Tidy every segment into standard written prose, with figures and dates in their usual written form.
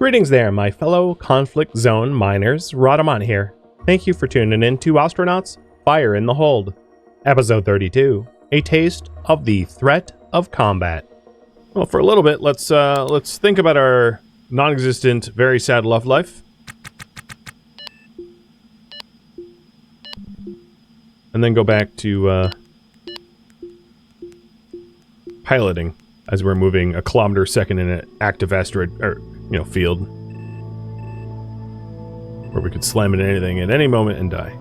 Greetings there, my fellow conflict zone miners. Rhadamant here. Thank you for tuning in to Ostranauts Fire in the Hold, episode 32, a taste of the threat of combat. Well, for a little bit, let's think about our non-existent, very sad love life. And then go back to piloting as we're moving a kilometer a second in an active asteroid, or, field. Where we could slam into anything at any moment and die.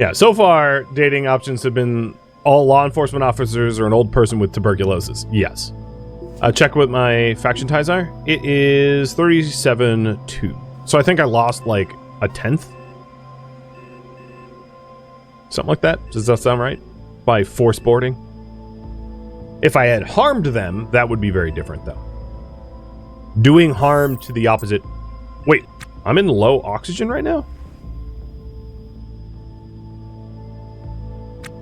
Yeah, so far, dating options have been all law enforcement officers or an old person with tuberculosis. Yes. Check what my faction ties are. It is 37-2. So I think I lost like a 10th? Something like that. Does that sound right? By force boarding? If I had harmed them, that would be very different though. Doing harm to the opposite... Wait, I'm in low oxygen right now?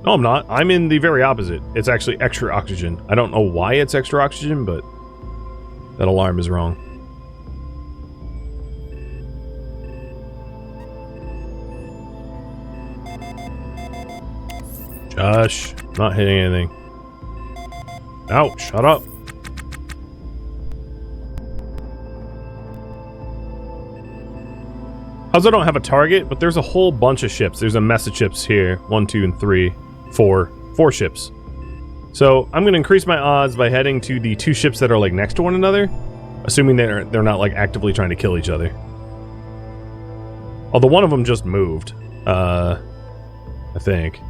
No, I'm not. I'm in the very opposite. It's actually extra oxygen. I don't know why it's extra oxygen, but that alarm is wrong. Josh, not hitting anything. Ow, shut up. How's I don't have a target, but there's a whole bunch of ships. There's a mess of ships here. 1, 2, and 3, 4. 4 ships. So I'm going to increase my odds by heading to the 2 ships that are like next to one another, assuming they're not like actively trying to kill each other. Although one of them just moved, I think.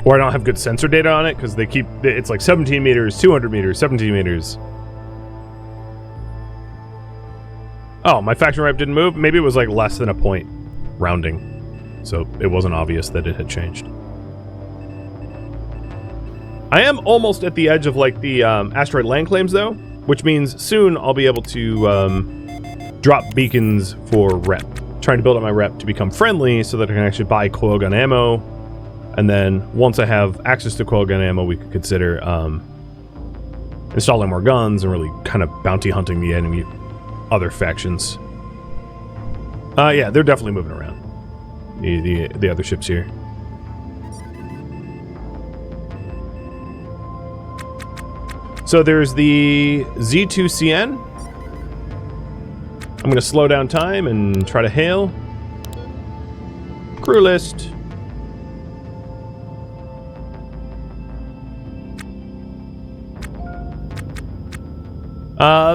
Or I don't have good sensor data on it because it's like 17 meters, 200 meters, 17 meters. Oh, my faction rep didn't move? Maybe it was like less than a point rounding. So it wasn't obvious that it had changed. I am almost at the edge of like the asteroid land claims though, which means soon I'll be able to drop beacons for rep. Trying to build up my rep to become friendly so that I can actually buy coil gun ammo. And then once I have access to coil gun ammo, we could consider installing more guns and really kind of bounty hunting the enemy other factions. Yeah, they're definitely moving around. The other ships here. So there's the Z2CN. I'm going to slow down time and try to hail. Crew list.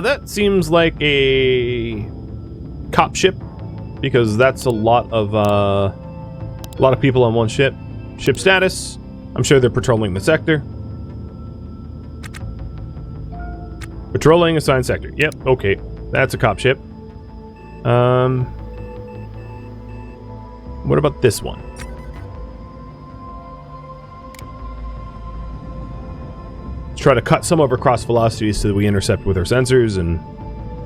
That seems like a cop ship, because that's a lot of people on one ship. Ship status. I'm sure they're patrolling the sector. Patrolling assigned sector. Yep, okay. That's a cop ship. What about this one? Try to cut some of our cross velocities so that we intercept with our sensors and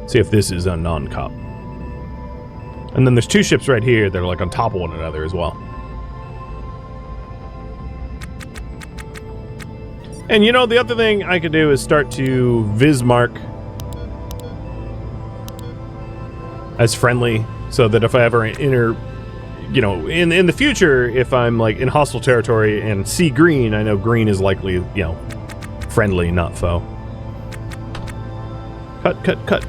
see if this is a non-cop. And then there's 2 ships right here that are like on top of one another as well. And the other thing I could do is start to Vismark as friendly so that if I ever enter, in the future, if I'm like in hostile territory and see green, I know green is likely, friendly, not foe. Cut.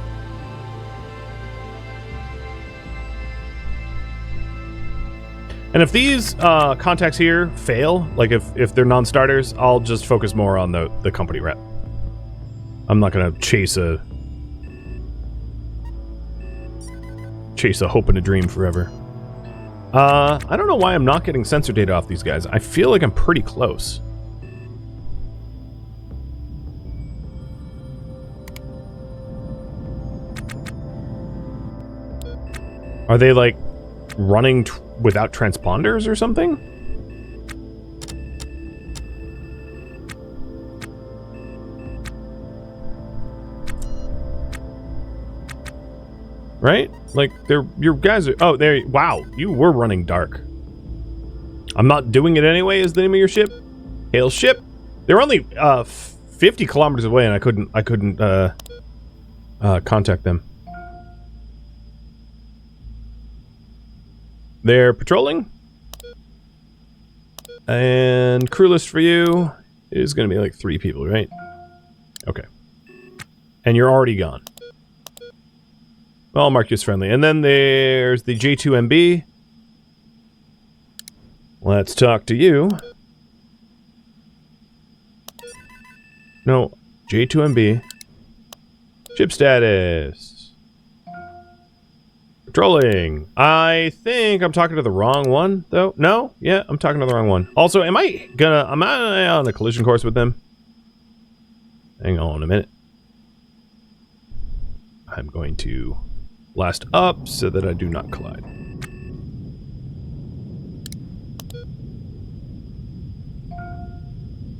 And if these contacts here fail, like if they're non-starters, I'll just focus more on the company rep. I'm not gonna chase a hope and a dream forever. I don't know why I'm not getting sensor data off these guys. I feel like I'm pretty close. Are they like running without transponders or something? Right? Like your guys are, oh, there, wow, you were running dark. I'm not doing it anyway is the name of your ship. Hail ship. They were only 50 kilometers away, and I couldn't contact them. They're patrolling. And crew list for you is going to be like 3 people, right? Okay. And you're already gone. I'll mark you as friendly. And then there's the J2MB. Let's talk to you. No, J2MB. Ship status. Patrolling. I think I'm talking to the wrong one, though. No? Yeah, I'm talking to the wrong one. Also, am I on a collision course with them? Hang on a minute. I'm going to blast up so that I do not collide.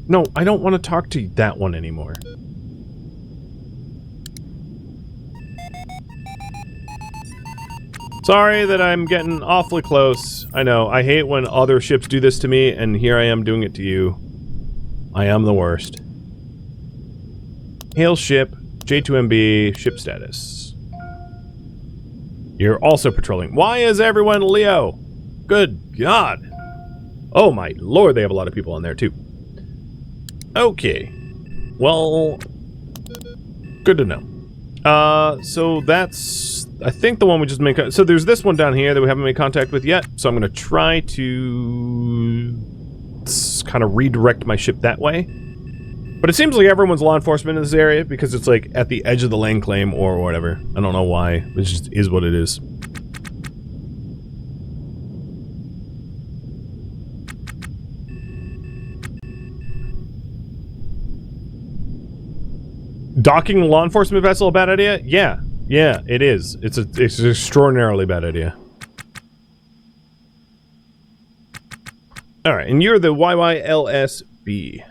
No, I don't want to talk to that one anymore. Sorry that I'm getting awfully close. I know, I hate when other ships do this to me, and here I am doing it to you. I am the worst. Hail ship, J2MB, ship status. You're also patrolling. Why is everyone Leo? Good God. Oh my lord, they have a lot of people on there too. Okay. Well, good to know. So that's, I think, the one we just made. So there's this one down here that we haven't made contact with yet. So I'm going to try to kind of redirect my ship that way. But it seems like everyone's law enforcement in this area because it's like at the edge of the land claim or whatever. I don't know why. It just is what it is. Docking a law enforcement vessel a bad idea? Yeah. Yeah, it is. It's an extraordinarily bad idea. Alright, and you're the YYLSB.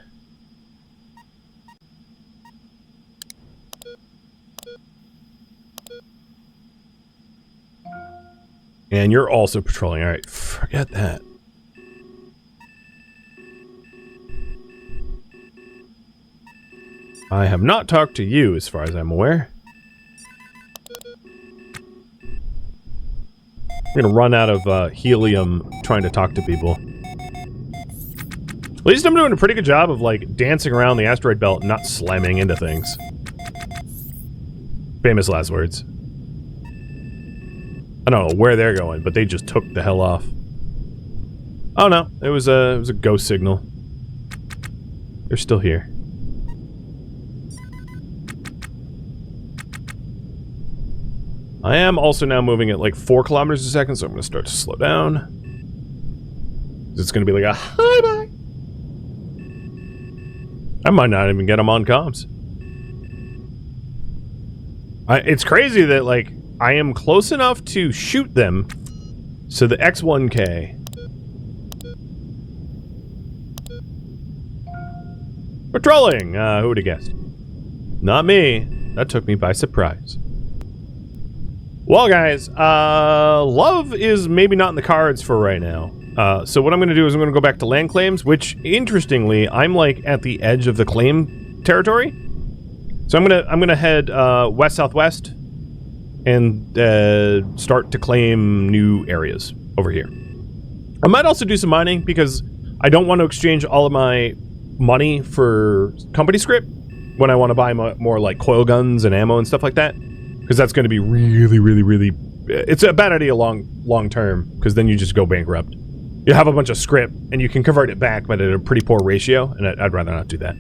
And you're also patrolling. Alright, forget that. I have not talked to you, as far as I'm aware. I'm gonna run out of helium trying to talk to people. At least I'm doing a pretty good job of, like, dancing around the asteroid belt and not slamming into things. Famous last words. I don't know where they're going, but they just took the hell off. Oh no, it was a ghost signal. They're still here. I am also now moving at like 4 kilometers a second, so I'm going to start to slow down. It's going to be like a hi-bye. I might not even get them on comms. It's crazy that, like, I am close enough to shoot them, so the X1K. Patrolling! Who would have guessed? Not me. That took me by surprise. Well, guys, love is maybe not in the cards for right now. So what I'm going to do is I'm going to go back to land claims, which, interestingly, I'm like at the edge of the claim territory. So I'm gonna head west-southwest and start to claim new areas over here. I might also do some mining because I don't want to exchange all of my money for company script when I want to buy more like coil guns and ammo and stuff like that. Because that's going to be really... It's a bad idea long term, because then you just go bankrupt. You have a bunch of script, and you can convert it back, but at a pretty poor ratio, and I'd rather not do that.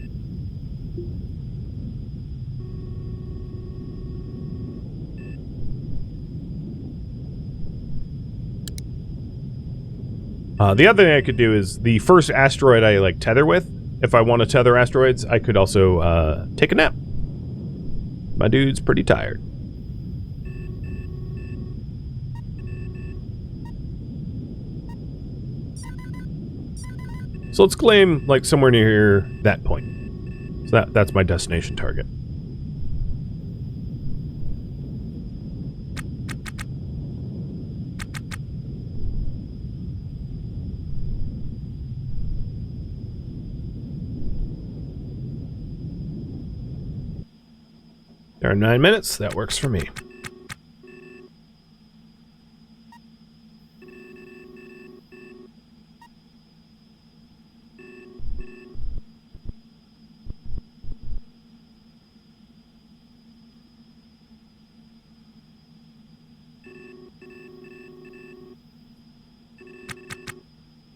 The other thing I could do is, the first asteroid I, like, tether with, if I want to tether asteroids, I could also, take a nap. My dude's pretty tired. So let's claim, like, somewhere near that point. So that's my destination target. There are 9 minutes. That works for me.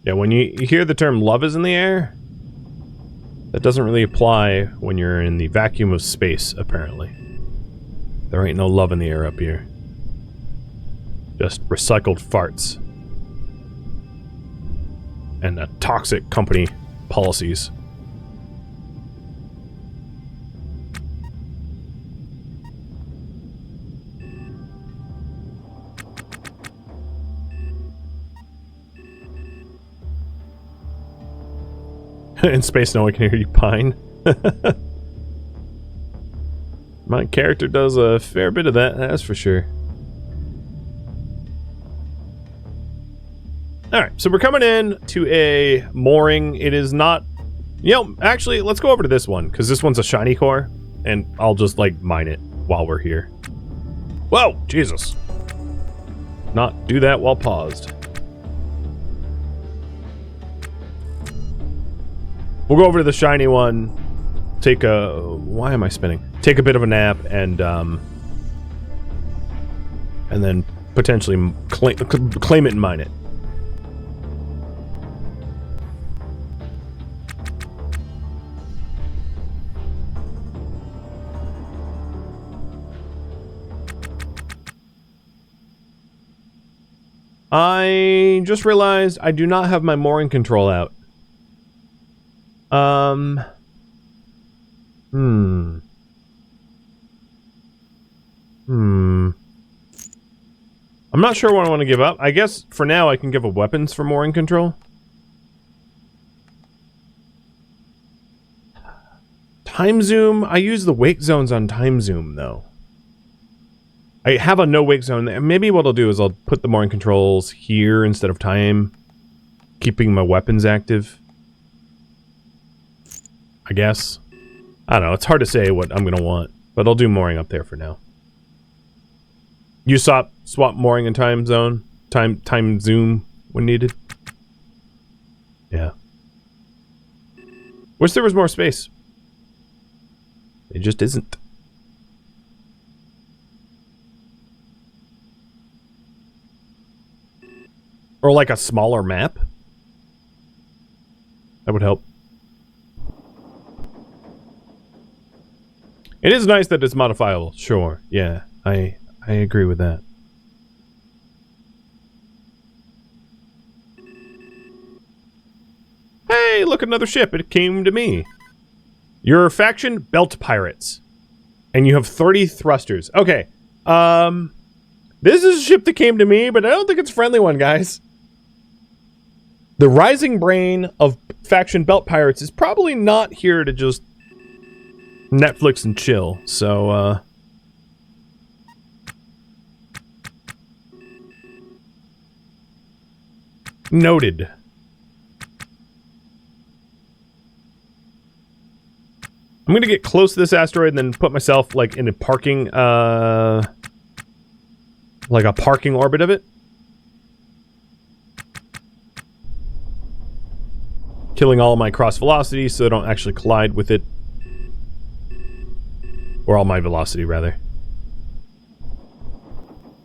Yeah, when you hear the term love is in the air, that doesn't really apply when you're in the vacuum of space, apparently. There ain't no love in the air up here. Just recycled farts. And toxic company policies. In space, no one can hear you pine. My character does a fair bit of that, that's for sure. Alright, so we're coming in to a mooring. It is not... You know, actually, let's go over to this one, because this one's a shiny core, and I'll just, like, mine it while we're here. Whoa! Jesus! Not do that while paused. We'll go over to the shiny one, take a... Why am I spinning? Take a bit of a nap, and then potentially claim it and mine it. I just realized I do not have my mooring control out. I'm not sure what I want to give up. I guess for now I can give up weapons for mooring control. Time zoom? I use the wake zones on time zoom though. I have a no wake zone. Maybe what I'll do is I'll put the mooring controls here instead of time, keeping my weapons active. I guess. I don't know. It's hard to say what I'm gonna want, but I'll do mooring up there for now. You swap mooring and time zone, time zoom when needed. Yeah. Wish there was more space. It just isn't. Or like a smaller map. That would help. It is nice that it's modifiable, sure. Yeah, I agree with that. Hey, look, another ship. It came to me. Your faction, Belt Pirates. And you have 30 thrusters. Okay. This is a ship that came to me, but I don't think it's a friendly one, guys. The rising brain of faction Belt Pirates is probably not here to just Netflix and chill, so, noted. I'm gonna get close to this asteroid and then put myself, like, in a parking, like a parking orbit of it. Killing all of my cross velocity so I don't actually collide with it. Or all my velocity, rather.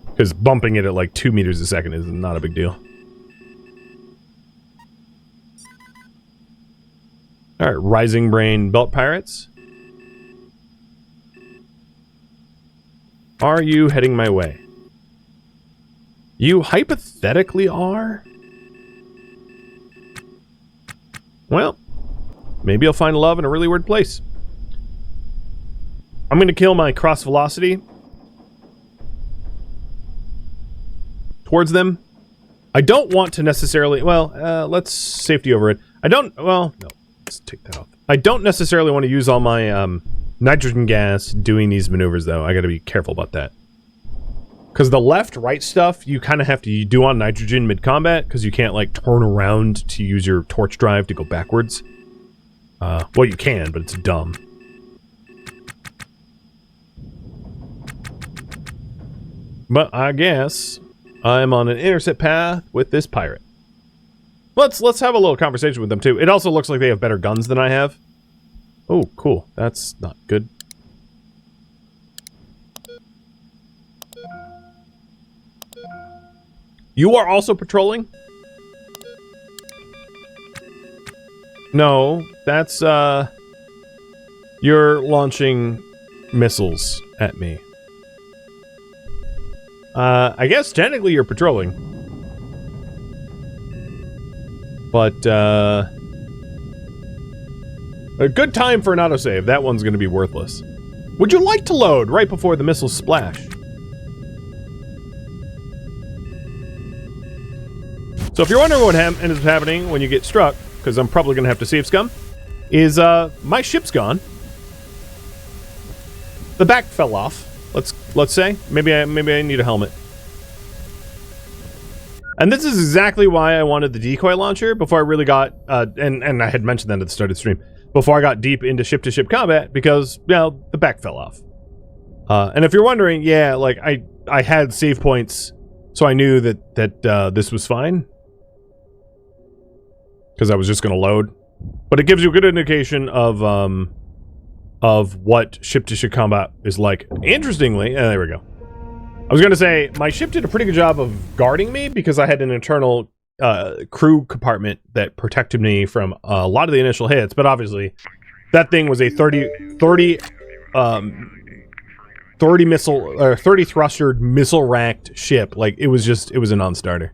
Because bumping it at like 2 meters a second is not a big deal. Alright, Rising Brain Belt Pirates. Are you heading my way? You hypothetically are? Well, maybe I'll find love in a really weird place. I'm gonna kill my cross velocity towards them. I don't want to necessarily, well, let's safety over it. No, let's take that off. I don't necessarily want to use all my nitrogen gas doing these maneuvers though. I gotta be careful about that. Because the left-right stuff, you kind of have to do on nitrogen mid-combat, because you can't, like, turn around to use your torch drive to go backwards. Well, you can, but it's dumb. But I guess I'm on an intercept path with this pirate. Let's have a little conversation with them too. It also looks like they have better guns than I have. Oh, cool. That's not good. You are also patrolling? No, that's, you're launching missiles at me. I guess technically you're patrolling. But, a good time for an autosave. That one's gonna be worthless. Would you like to load right before the missiles splash? So if you're wondering what is happening when you get struck, because I'm probably going to have to save scum, is my ship's gone. The back fell off. Let's say maybe I need a helmet. And this is exactly why I wanted the decoy launcher before I really got and I had mentioned that at the start of the stream, before I got deep into ship-to-ship combat, because the back fell off. And if you're wondering, yeah, like I had save points, so I knew that this was fine. Because I was just going to load. But it gives you a good indication of what ship-to-ship combat is like. Interestingly, there we go. I was going to say, my ship did a pretty good job of guarding me because I had an internal crew compartment that protected me from a lot of the initial hits. But obviously, that thing was a 30 thruster missile racked ship. Like, it was a non-starter.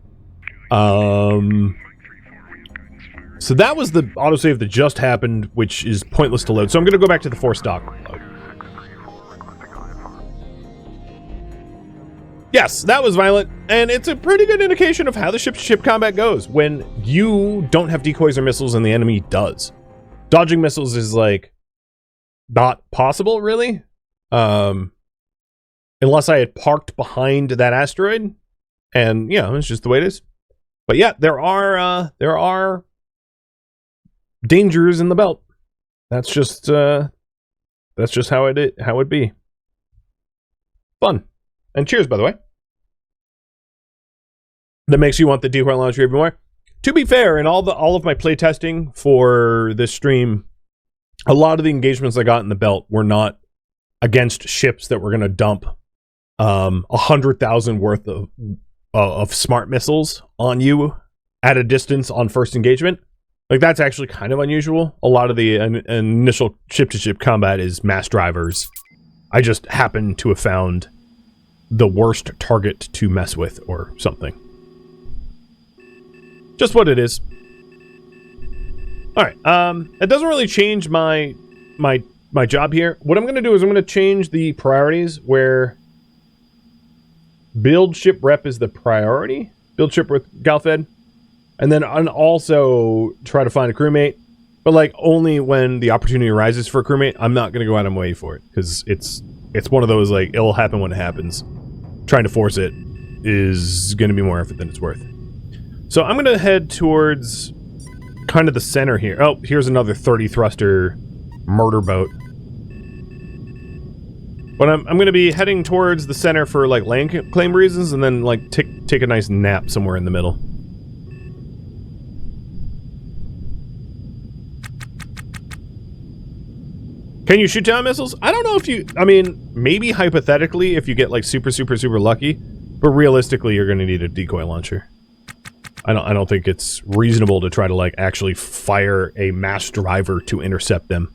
So that was the autosave that just happened, which is pointless to load. So I'm going to go back to the 4-stock load. Yes, that was violent, and it's a pretty good indication of how the ship-to-ship combat goes when you don't have decoys or missiles and the enemy does. Dodging missiles is, like, not possible, really. Unless I had parked behind that asteroid, and, it's just the way it is. But yeah, there are dangers in the belt. That's just how it be. Fun. And cheers, by the way. That makes you want the decoy launcher even more. To be fair, in all of my playtesting for this stream, a lot of the engagements I got in the belt were not against ships that were going to dump 100,000 worth of smart missiles on you at a distance on first engagement. Like, that's actually kind of unusual. A lot of the initial ship-to-ship combat is mass drivers. I just happen to have found the worst target to mess with or something. Just what it is. Alright, it doesn't really change my job here. What I'm going to do is I'm going to change the priorities where build ship rep is the priority. Build ship with Galfed. And then also try to find a crewmate. But, like, only when the opportunity arises for a crewmate. I'm not going to go out of my way for it. Because it's one of those, like, it'll happen when it happens. Trying to force it is going to be more effort than it's worth. So I'm going to head towards kind of the center here. Oh, here's another 30 thruster murder boat. But I'm going to be heading towards the center for, like, land claim reasons. And then, like, take a nice nap somewhere in the middle. Can you shoot down missiles? I don't know if you... I mean, maybe hypothetically if you get, like, super lucky. But realistically, you're going to need a decoy launcher. I don't think it's reasonable to try to, like, actually fire a mass driver to intercept them.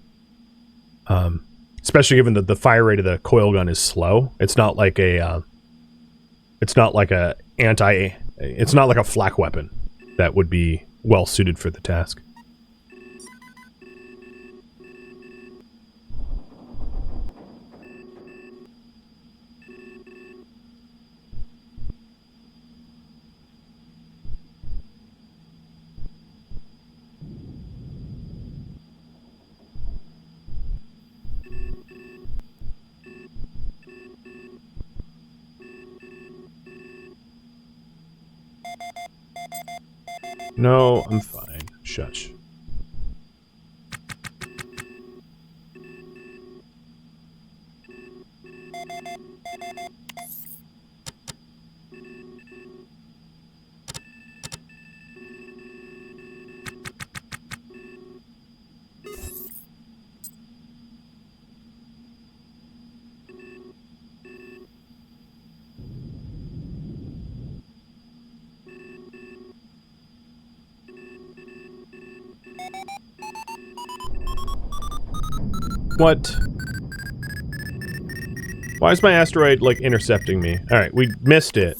Especially given that the fire rate of the coil gun is slow. It's not like a... It's not like a flak weapon that would be well suited for the task. No, I'm fine. Shush. What? Why is my asteroid, like, intercepting me? Alright, we missed it.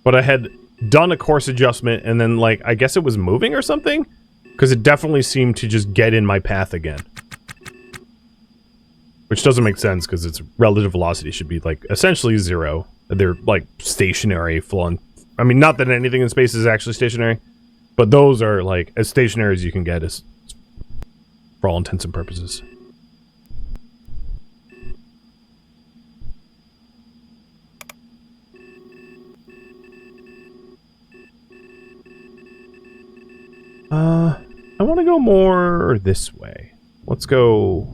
But I had done a course adjustment, and then, like, I guess it was moving or something? Because it definitely seemed to just get in my path again. Which doesn't make sense, because its relative velocity should be, like, essentially 0. They're, like, stationary, flown. I mean, not that anything in space is actually stationary, but those are, like, as stationary as you can get, as, for all intents and purposes. I want to go more this way. Let's go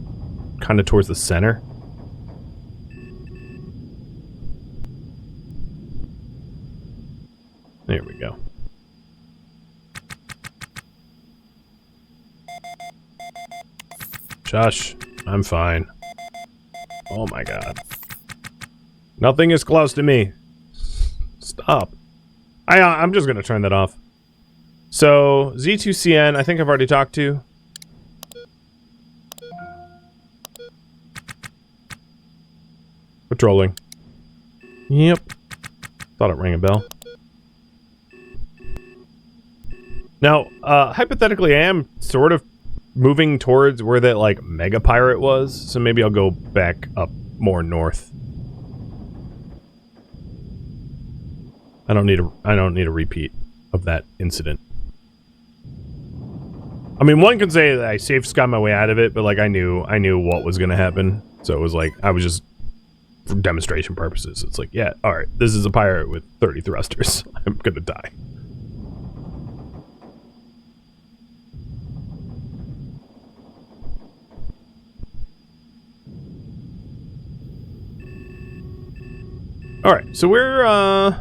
kind of towards the center. There we go. Shush. I'm fine. Oh my god. Nothing is close to me. Stop. I'm just gonna turn that off. So, Z2CN, I think I've already talked to. Patrolling. Yep. Thought it rang a bell. Now, hypothetically, I am sort of moving towards where that, like, mega pirate was, so maybe I'll go back up more north. I don't need a repeat of that incident. I mean, one could say that I safe skied my way out of it, but, like, I knew what was gonna happen, so it was like, I was just, for demonstration purposes, it's like, yeah, alright, this is a pirate with 30 thrusters. I'm gonna die. Alright, so we're,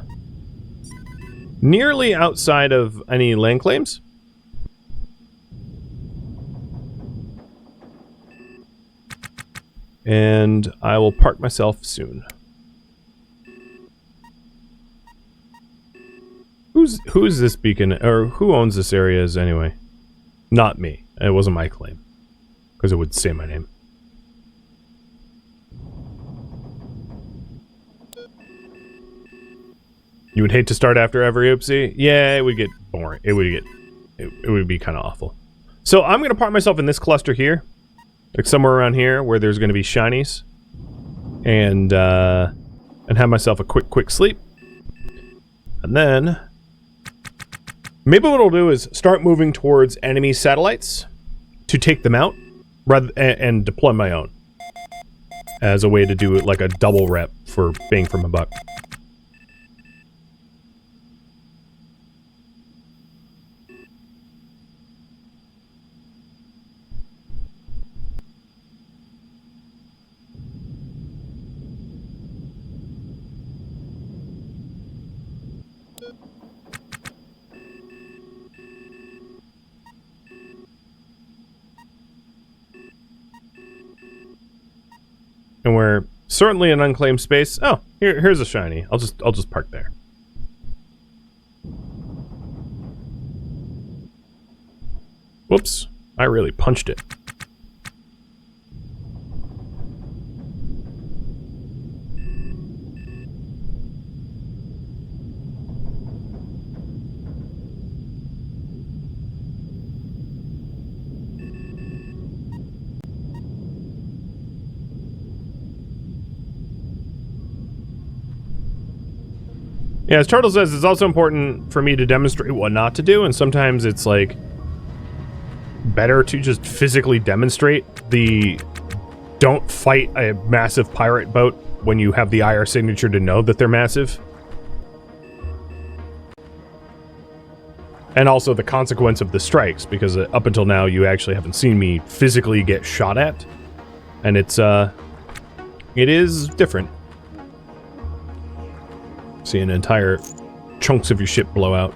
nearly outside of any land claims. And I will park myself soon. Who's this beacon, or who owns this area anyway? Not me. It wasn't my claim. Because it would say my name. You would hate to start after every oopsie? Yeah, it would get boring. It would be kind of awful. So I'm going to park myself in this cluster here. Like somewhere around here where there's going to be shinies. And have myself a quick sleep. And then maybe what I'll do is start moving towards enemy satellites to take them out rather and deploy my own as a way to do it like a double rep for bang for my buck. And we're certainly in unclaimed space. Oh, here's a shiny. I'll just park there. Whoops. I really punched it. Yeah, as Turtle says, it's also important for me to demonstrate what not to do, and sometimes it's, like, better to just physically demonstrate the don't fight a massive pirate boat when you have the IR signature to know that they're massive. And also the consequence of the strikes, because up until now you actually haven't seen me physically get shot at. And it is different. Seeing entire chunks of your ship blow out.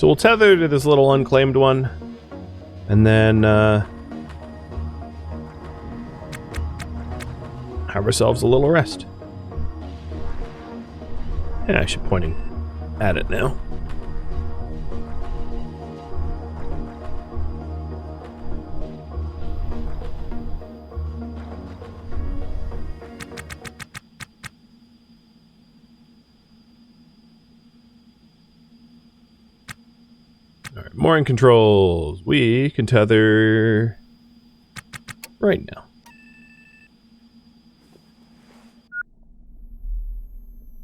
So we'll tether to this little unclaimed one. And then have ourselves a little rest. Yeah, I should be pointing at it now. Alright, mooring controls. We can tether right now.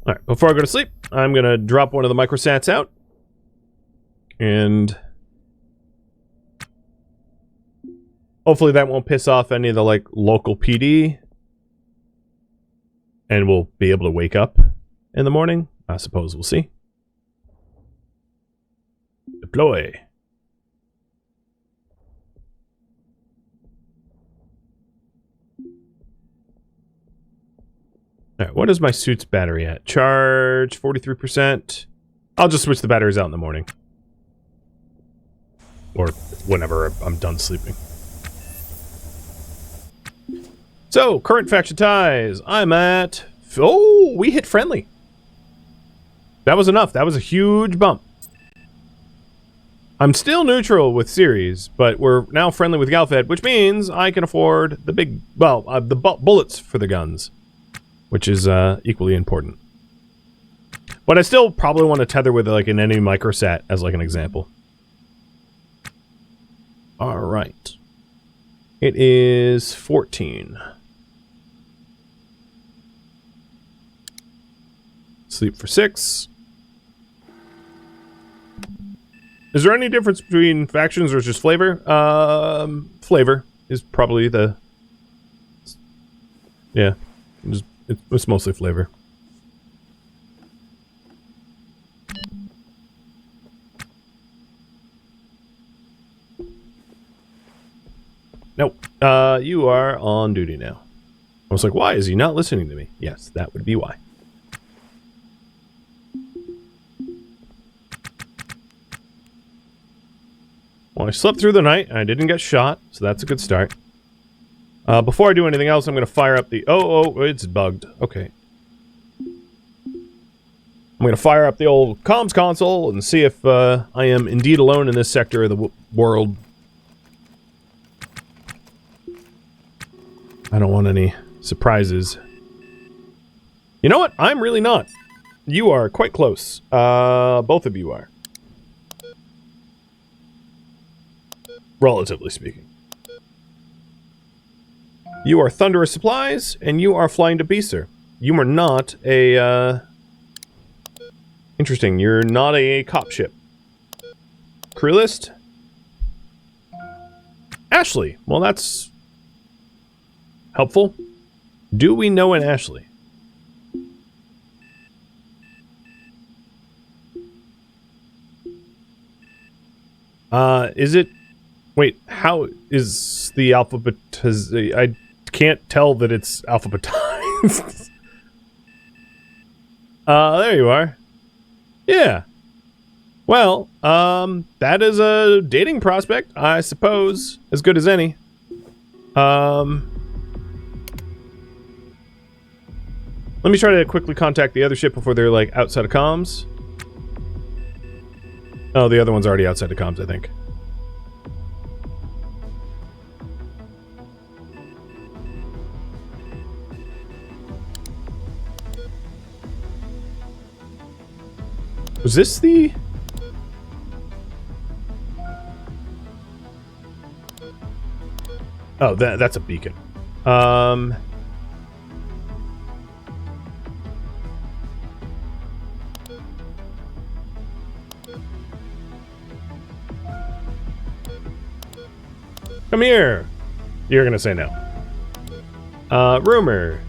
Alright, before I go to sleep, I'm gonna drop one of the microsats out. And hopefully that won't piss off any of the, like, local PD. And we'll be able to wake up in the morning. I suppose we'll see. Deploy. Alright, what is my suit's battery at? Charge, 43%. I'll just switch the batteries out in the morning. Or whenever I'm done sleeping. So, current faction ties. I'm at... Oh, we hit friendly. That was enough. That was a huge bump. I'm still neutral with Ceres, but we're now friendly with Galfed, which means I can afford the big... Well, the bullets for the guns. Which is equally important. But I still probably want to tether with like an enemy microsat as like an example. Alright. It is 14. Sleep for 6. Is there any difference between factions or just flavor? Flavor is probably the... Yeah. It's mostly flavor. Nope. You are on duty now. I was like, why is he not listening to me? Yes, that would be why. Well, I slept through the night, and I didn't get shot, so that's a good start. Before I do anything else, I'm going to fire up the... Oh, it's bugged. Okay. I'm going to fire up the old comms console and see if I am indeed alone in this sector of the world. I don't want any surprises. You know what? I'm really not. You are quite close. Both of you are. Relatively speaking. You are Thunderous Supplies, and you are Flying to Beaster. You are not a, Interesting, you're not a cop ship. Crew list? Ashley. Well, that's... helpful. Do we know an Ashley? Is it... Wait, how is the alphabet... I can't tell that it's alphabetized. There you are. Yeah. Well, that is a dating prospect, I suppose. As good as any. Let me try to quickly contact the other ship before they're, like, outside of comms. Oh, the other one's already outside of comms, I think. Was this the... Oh, that's a beacon. Come here. You're gonna say no. Rumor.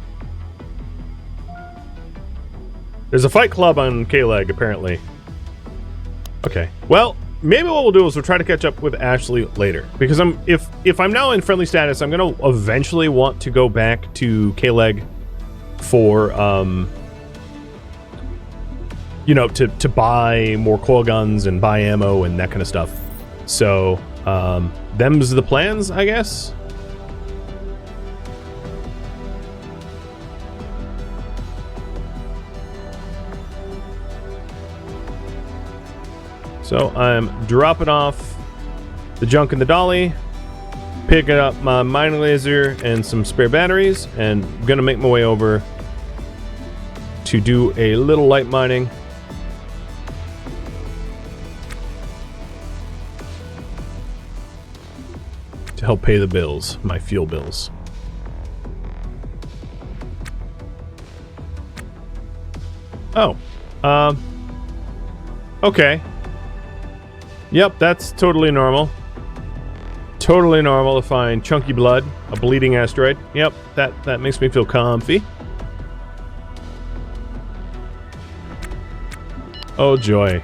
There's a fight club on K-Leg, apparently. Okay. Well, maybe what we'll do is we'll try to catch up with Ashley later. Because if I'm now in friendly status, I'm gonna eventually want to go back to K-Leg for you know, to buy more coil guns and buy ammo and that kind of stuff. So, them's the plans, I guess. So I'm dropping off the junk in the dolly, picking up my mining laser and some spare batteries, and gonna make my way over to do a little light mining. To help pay the bills, my fuel bills. Oh, okay. Yep, that's totally normal. Totally normal to find chunky blood, a bleeding asteroid. Yep, that makes me feel comfy. Oh joy.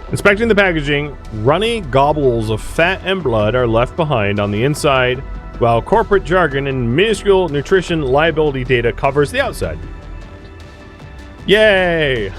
Inspecting the packaging, runny gobbles of fat and blood are left behind on the inside, while corporate jargon and minuscule nutrition liability data covers the outside. Yay!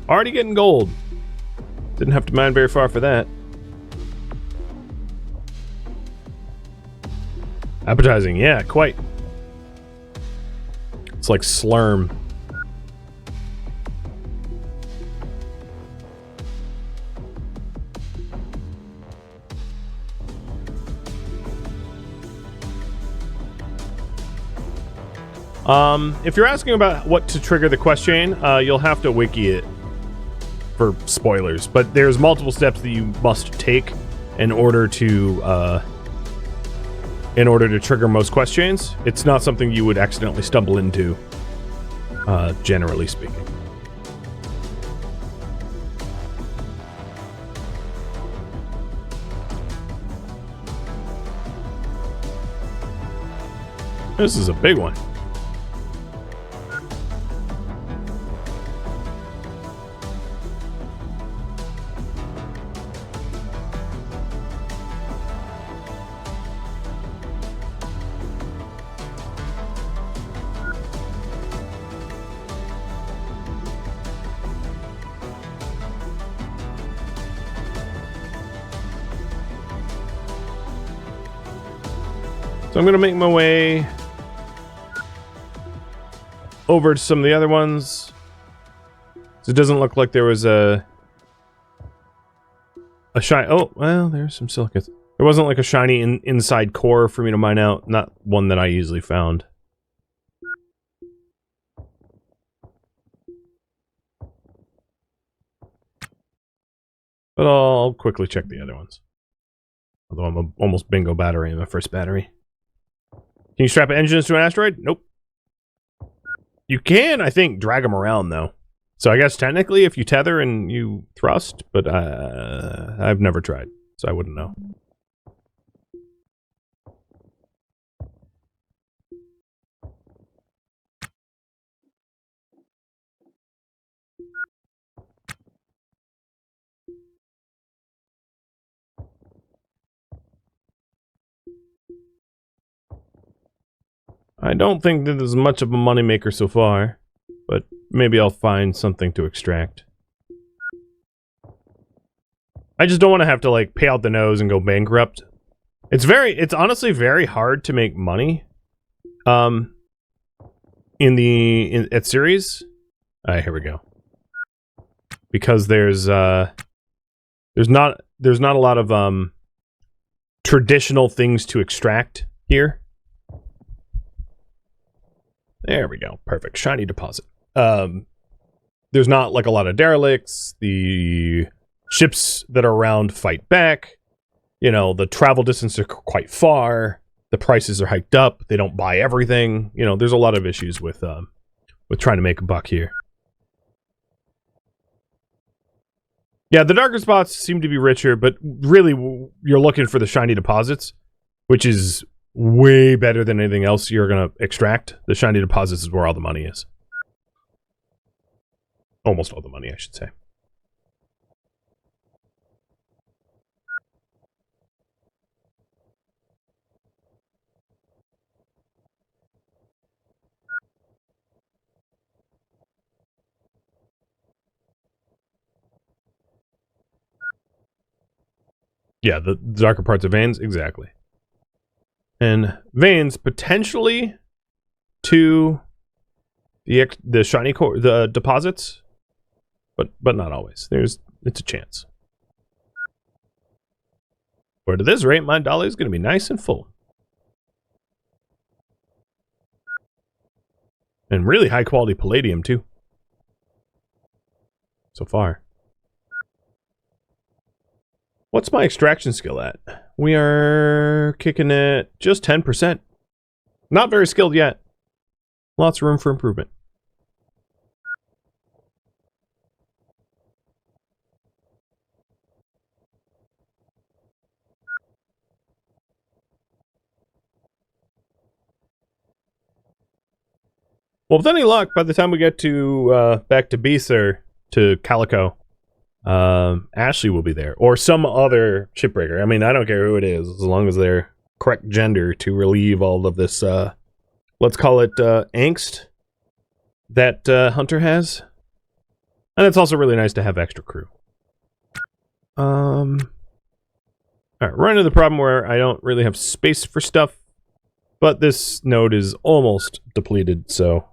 Already getting gold. Didn't have to mine very far for that. Appetizing, yeah, quite. It's like slurm. If you're asking about what to trigger the quest chain, you'll have to wiki it for spoilers, but there's multiple steps that you must take in order to trigger most quest chains. It's not something you would accidentally stumble into, generally speaking. This is a big one. So I'm going to make my way over to some of the other ones. So it doesn't look like there was a shiny... Oh, well, there's some silicates. There wasn't like a shiny inside core for me to mine out. Not one that I usually found. But I'll quickly check the other ones. Although I'm almost bingo battery in my first battery. Can you strap engines to an asteroid? Nope. You can, I think, drag them around, though. So I guess technically if you tether and you thrust, but I've never tried, so I wouldn't know. I don't think that there's much of a moneymaker so far, but maybe I'll find something to extract. I just don't want to have to, like, pay out the nose and go bankrupt. It's honestly very hard to make money, at Ceres. Here we go. Because there's not a lot of, traditional things to extract here. There we go. Perfect. Shiny deposit. There's not like a lot of derelicts. The ships that are around fight back. You know, the travel distances are quite far. The prices are hiked up. They don't buy everything. You know, there's a lot of issues with trying to make a buck here. Yeah, the darker spots seem to be richer, but really you're looking for the shiny deposits, which is way better than anything else you're going to extract. The shiny deposits is where all the money is. Almost all the money, I should say. Yeah, the darker parts of veins, exactly. And veins potentially to the shiny core, the deposits, but not always. It's a chance. But at this rate, my dolly is going to be nice and full. And really high quality palladium too. So far. What's my extraction skill at? We are kicking at just 10%. Not very skilled yet. Lots of room for improvement. Well, with any luck, by the time we get to back to Beast or to Calico, Ashley will be there, or some other shipbreaker. I mean, I don't care who it is, as long as they're correct gender to relieve all of this, let's call it angst that Hunter has. And it's also really nice to have extra crew. Alright, run into the problem where I don't really have space for stuff, but this node is almost depleted, so...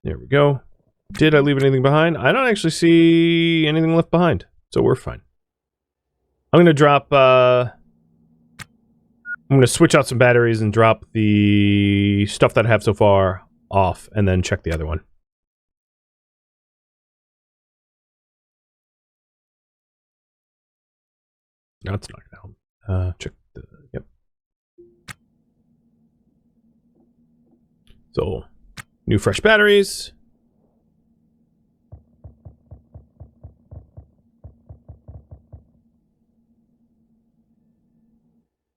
There we go. Did I leave anything behind? I don't actually see anything left behind, so we're fine. I'm going to drop, I'm going to switch out some batteries and drop the stuff that I have so far off, and then check the other one. No, it's not going to help. Check the, yep. So... New fresh batteries.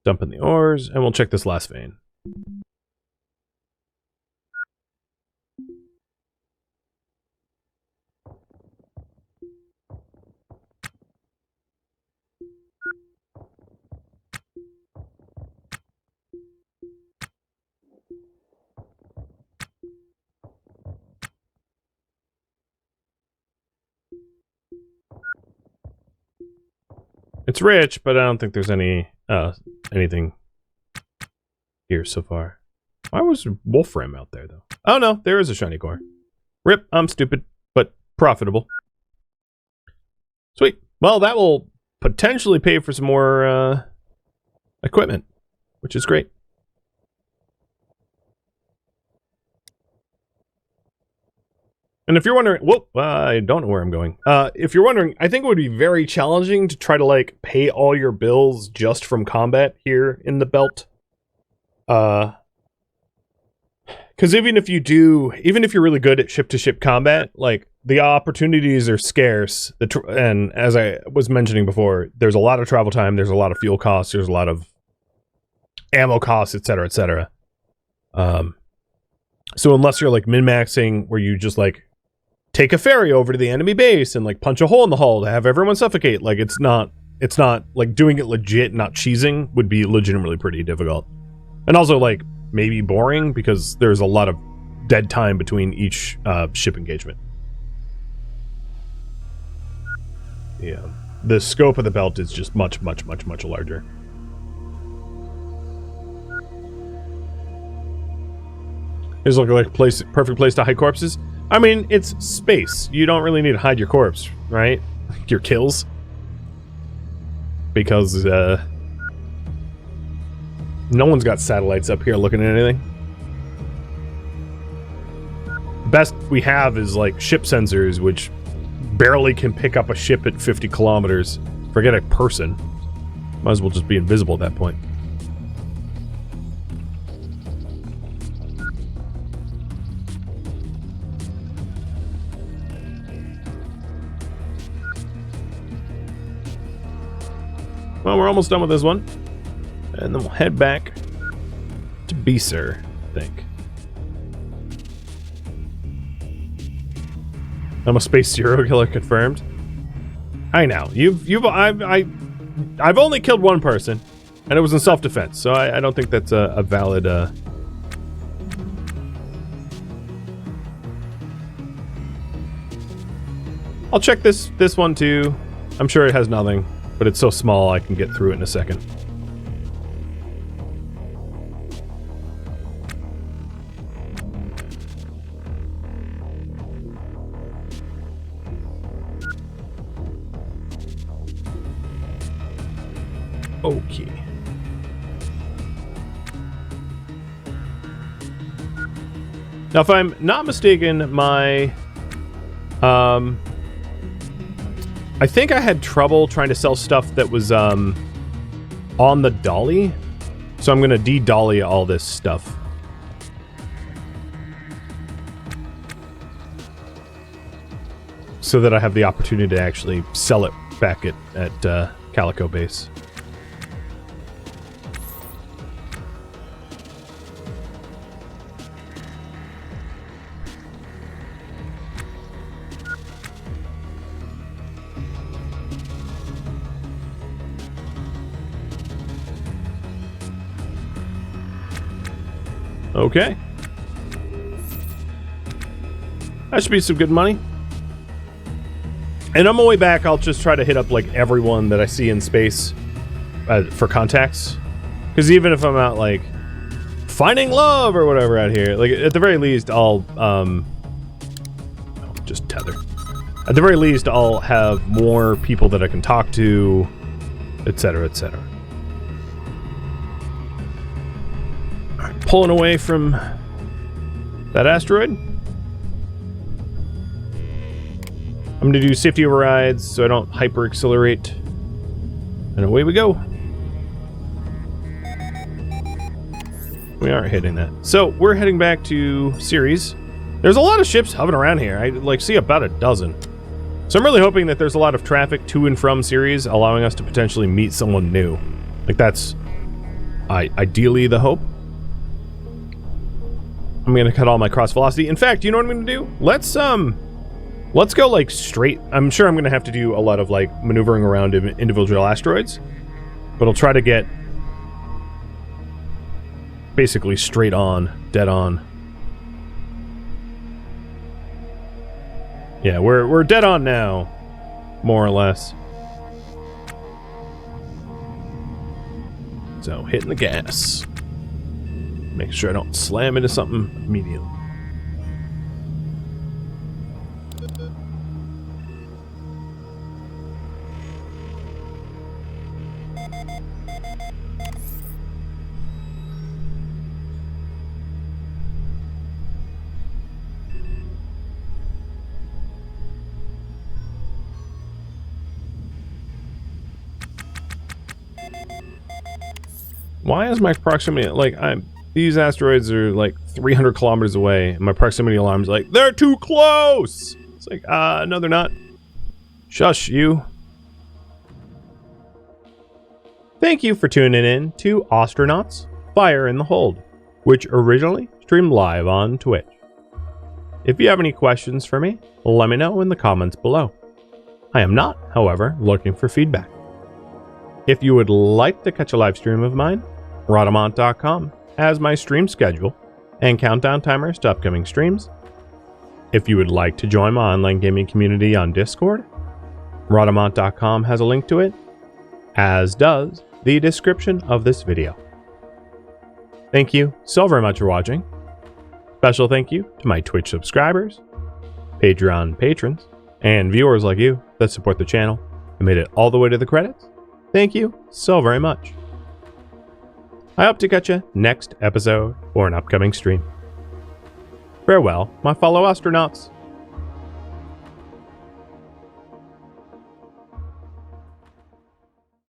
Dump in the ores, and we'll check this last vein. It's rich, but I don't think there's anything here so far. Why was Wolfram out there, though? Oh, no, there is a shiny core. Rip, I'm stupid, but profitable. Sweet. Well, that will potentially pay for some more equipment, which is great. And if you're wondering, whoop, I don't know where I'm going. If you're wondering, I think it would be very challenging to try to, like, pay all your bills just from combat here in the belt. Because even if you're really good at ship-to-ship combat, like, the opportunities are scarce. And as I was mentioning before, there's a lot of travel time, there's a lot of fuel costs, there's a lot of ammo costs, etc., etc. So unless you're, like, min-maxing, where you just, like, take a ferry over to the enemy base and like punch a hole in the hull to have everyone suffocate. Like it's not like doing it legit, not cheesing would be legitimately pretty difficult. And also like maybe boring because there's a lot of dead time between each ship engagement. Yeah. The scope of the belt is just much larger. This looking like a perfect place to hide corpses. I mean, it's space. You don't really need to hide your corpse, right? Your kills. Because, no one's got satellites up here looking at anything. Best we have is, like, ship sensors, which barely can pick up a ship at 50 kilometers. Forget a person. Might as well just be invisible at that point. Well, we're almost done with this one. And then we'll head back to Beeser, I think. I'm a space serial killer confirmed. I know. I've only killed one person, and it was in self-defense, so I don't think that's a valid I'll check this one too. I'm sure it has nothing, but it's so small I can get through it in a second. Okay. Now, if I'm not mistaken, my I think I had trouble trying to sell stuff that was on the dolly, so I'm gonna de-dolly all this stuff. So that I have the opportunity to actually sell it back at Calico Base. Okay. That should be some good money. And on my way back, I'll just try to hit up, like, everyone that I see in space for contacts. Because even if I'm out, like, finding love or whatever out here, like, at the very least, I'll, just tether. At the very least, I'll have more people that I can talk to, etc., etc. Pulling away from that asteroid. I'm going to do safety overrides so I don't hyper accelerate. And away we go. We aren't hitting that. So we're heading back to Ceres. There's a lot of ships hovering around here. I like see about a dozen. So I'm really hoping that there's a lot of traffic to and from Ceres, allowing us to potentially meet someone new. Like that's ideally the hope. I'm gonna cut all my cross velocity. In fact, you know what I'm gonna do? Let's go like straight. I'm sure I'm gonna have to do a lot of like maneuvering around individual asteroids, but I'll try to get basically straight on, dead on. Yeah, we're dead on now, more or less. So hitting the gas. Make sure I don't slam into something immediately. Why is my proximity, like, these asteroids are like 300 kilometers away, and my proximity alarm's like, they're too close! It's like, no they're not. Shush, you. Thank you for tuning in to Ostranauts, Fire in the Hold, which originally streamed live on Twitch. If you have any questions for me, let me know in the comments below. I am not, however, looking for feedback. If you would like to catch a live stream of mine, Rhadamant.com has my stream schedule and countdown timers to upcoming streams. If you would like to join my online gaming community on Discord, Rhadamant.com has a link to it, as does the description of this video. Thank you so very much for watching. Special thank you to my Twitch subscribers, Patreon patrons, and viewers like you that support the channel and made it all the way to the credits. Thank you so very much. I hope to catch you next episode or an upcoming stream. Farewell, my fellow astronauts.